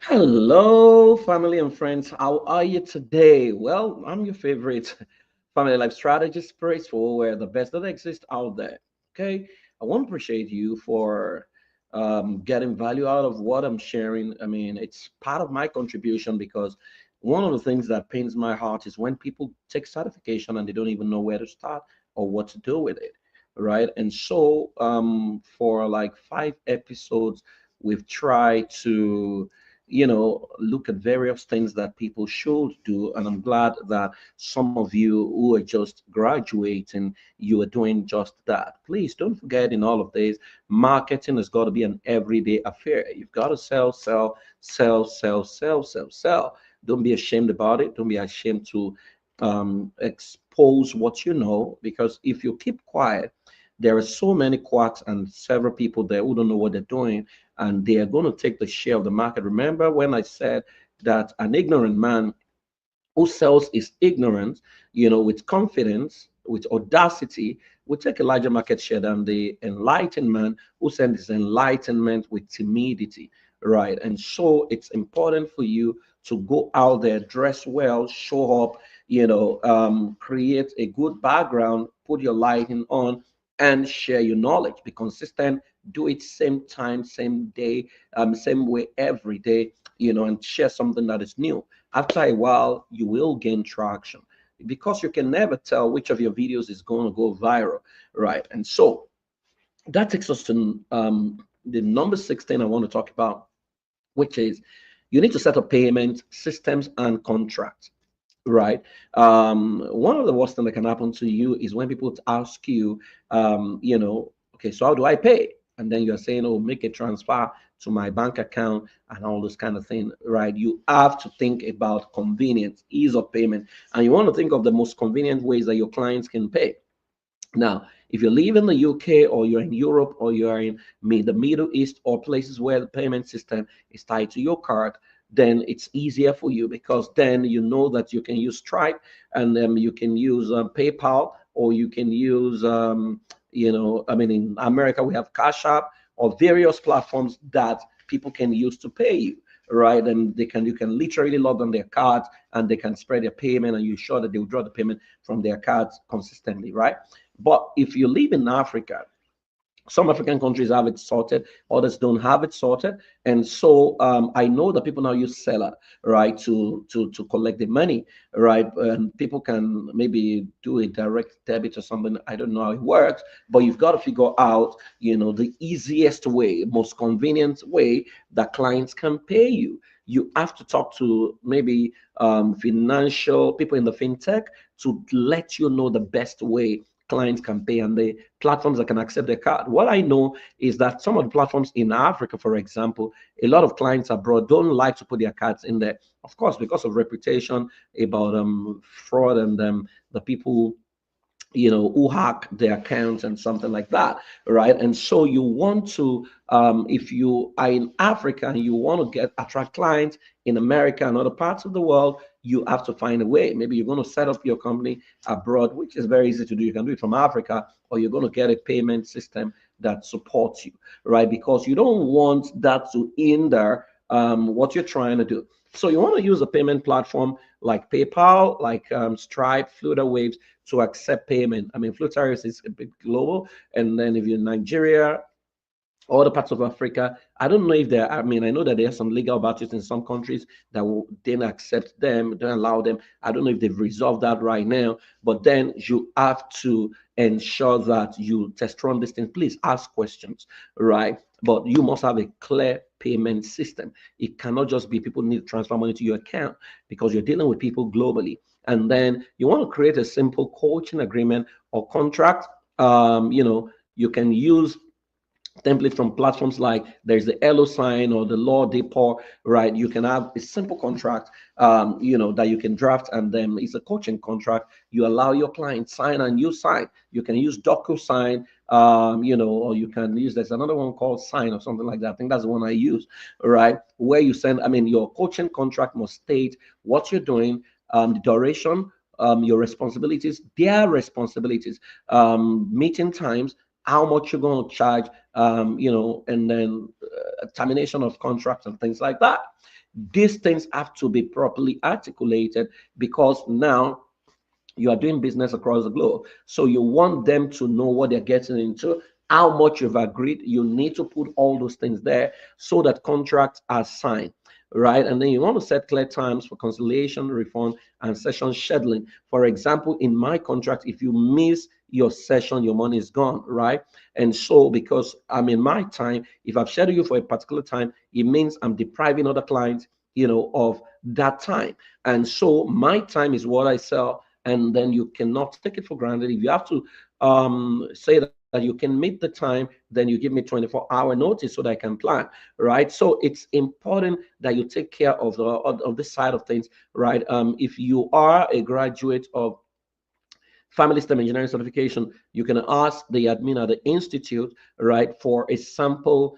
Hello, family and friends. How are you today? Well, I'm your favorite family life strategist, Praiseful, where the best that exists out there. Okay, I want to appreciate you for getting value out of what I'm sharing. I mean, it's part of my contribution because one of the things that pains my heart is when people take certification and they don't even know where to start or what to do with it, right? And so, for like 5 episodes, we've tried to look at various things that people should do. And I'm glad that some of you who are just graduating, you are doing just that. Please don't forget in all of this, marketing has got to be an everyday affair. You've got to sell, sell, sell, sell, sell, sell, sell. Don't be ashamed about it. Don't be ashamed to expose what you know, because if you keep quiet, there are so many quacks and several people there who don't know what they're doing, and they are going to take the share of the market. Remember when I said that an ignorant man who sells his ignorance, with confidence, with audacity, will take a larger market share than the enlightened man who sells his enlightenment with timidity, right? And so it's important for you to go out there, dress well, show up, create a good background, put your lighting on, and share your knowledge. Be consistent, do it same time, same day, same way every day, and share something that is new. After a while, you will gain traction because you can never tell which of your videos is going to go viral, right? And so that takes us to the number 16 I want to talk about, which is you need to set up payment systems and contracts, right? One of the worst thing that can happen to you is when people ask you, okay, so how do I pay? And then you're saying, oh, make a transfer to my bank account and all this kind of thing, right? You have to think about convenience, ease of payment, and you want to think of the most convenient ways that your clients can pay. Now, if you live in the UK or you're in Europe or you're in the Middle East or places where the payment system is tied to your card, then it's easier for you because then you know that you can use Stripe, and you can use PayPal, or you can use, I mean, in America we have Cash App or various platforms that people can use to pay you, right? And you can literally log on their cards and they can spread their payment, and you're sure that they will draw the payment from their cards consistently, right? But if you live in Africa, some African countries have it sorted, others don't have it sorted, and so I know that people now use Seller, right, to collect the money, right, and people can maybe do a direct debit or something. I don't know how it works, but you've got to figure out, the easiest way, most convenient way that clients can pay you. You have to talk to maybe financial people in the fintech to let you know the best way clients can pay and the platforms that can accept their card. What I know is that some of the platforms in Africa, for example, a lot of clients abroad don't like to put their cards in there, of course, because of reputation about fraud and the people who hack their accounts and something like that, right? And so you want to, if you are in Africa and you want to attract clients in America and other parts of the world, you have to find a way. Maybe you're going to set up your company abroad, which is very easy to do. You can do it from Africa, or you're going to get a payment system that supports you, right? Because you don't want that to hinder what you're trying to do. So you want to use a payment platform like PayPal, like Stripe, Waves to accept payment. I mean, Flutarius is a big global, and then if you're in Nigeria, other parts of Africa, I don't know if there. I mean, I know that there are some legal battles in some countries that didn't accept them, don't allow them. I don't know if they've resolved that right now, but then you have to ensure that you test run this thing. Please ask questions, right? But you must have a clear payment system. It cannot just be people need to transfer money to your account because you're dealing with people globally. And then you want to create a simple coaching agreement or contract. You can use template from platforms like there's the Elo sign or the Law Depot, right? You can have a simple contract, that you can draft, and then it's a coaching contract. You allow your client sign and you sign. You can use DocuSign, or you can use, there's another one called Sign or something like that. I think that's the one I use, right? Where you send, I mean, your coaching contract must state what you're doing, the duration, your responsibilities, their responsibilities, meeting times, how much you're going to charge, and then termination of contracts and things like that. These things have to be properly articulated, because now you are doing business across the globe. So you want them to know what they're getting into, how much you've agreed. You need to put all those things there so that contracts are signed, right? And then you want to set clear times for conciliation, refund, and session scheduling. For example, in my contract, if you miss your session, your money is gone, right? And so, because I'm in my time, if I've scheduled you for a particular time, it means I'm depriving other clients, of that time. And so my time is what I sell, and then you cannot take it for granted. If you have to say that you can meet the time, then you give me 24-hour notice so that I can plan, right? So it's important that you take care of this side of things, right? If you are a graduate of family system engineering certification, you can ask the admin at the institute, right, for a sample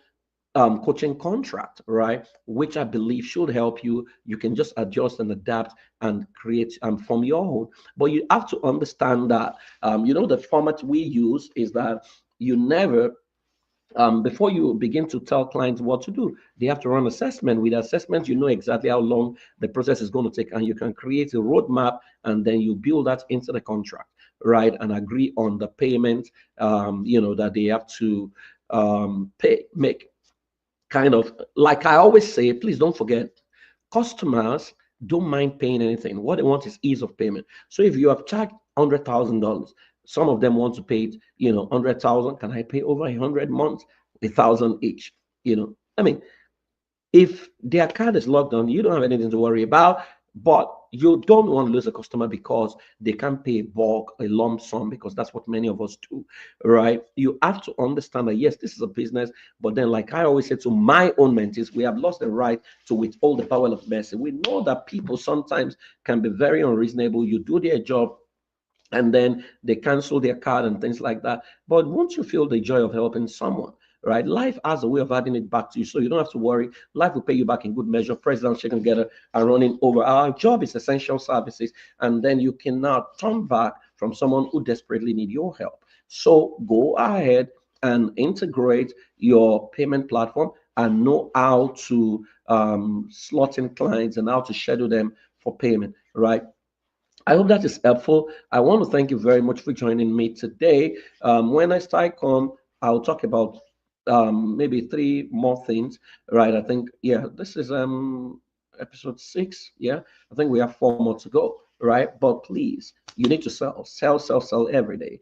coaching contract, right, which I believe should help you. You can just adjust and adapt and create from your own. But you have to understand that, the format we use is that you never, before you begin to tell clients what to do, they have to run assessment. With assessment, you know exactly how long the process is going to take, and you can create a roadmap, and then you build that into the contract, right, and agree on the payment, that they have to make. Kind of like I always say, please don't forget, customers don't mind paying anything. What they want is ease of payment. So if you have charged $100,000, some of them want to pay it, 100,000. Can I pay over 100 months, 1,000 each? I mean, if their card is locked on, you don't have anything to worry about. But you don't want to lose a customer because they can't pay bulk, a lump sum, because that's what many of us do, right? You have to understand that yes, this is a business, but then, like I always say to my own mentees, we have lost the right to withhold the power of mercy. We know that people sometimes can be very unreasonable. You do their job, and then they cancel their card and things like that. But once you feel the joy of helping someone, right, life has a way of adding it back to you. So you don't have to worry. Life will pay you back in good measure. President Chicken Getter are running over. Our job is essential services. And then you cannot turn back from someone who desperately need your help. So go ahead and integrate your payment platform and know how to slot in clients and how to schedule them for payment, right? I hope that is helpful. I want to thank you very much for joining me today. When I start come, I'll talk about maybe three more things, right? I think, yeah, this is episode 6. Yeah, I think we have 4 more to go, right? But please, you need to sell every day.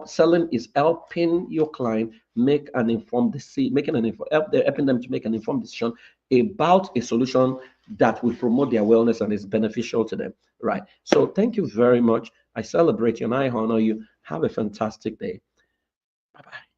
Selling is helping your client make an informed decision, helping them to make an informed decision about a solution that will promote their wellness and is beneficial to them. Right. So thank you very much. I celebrate you and I honor you. Have a fantastic day. Bye bye.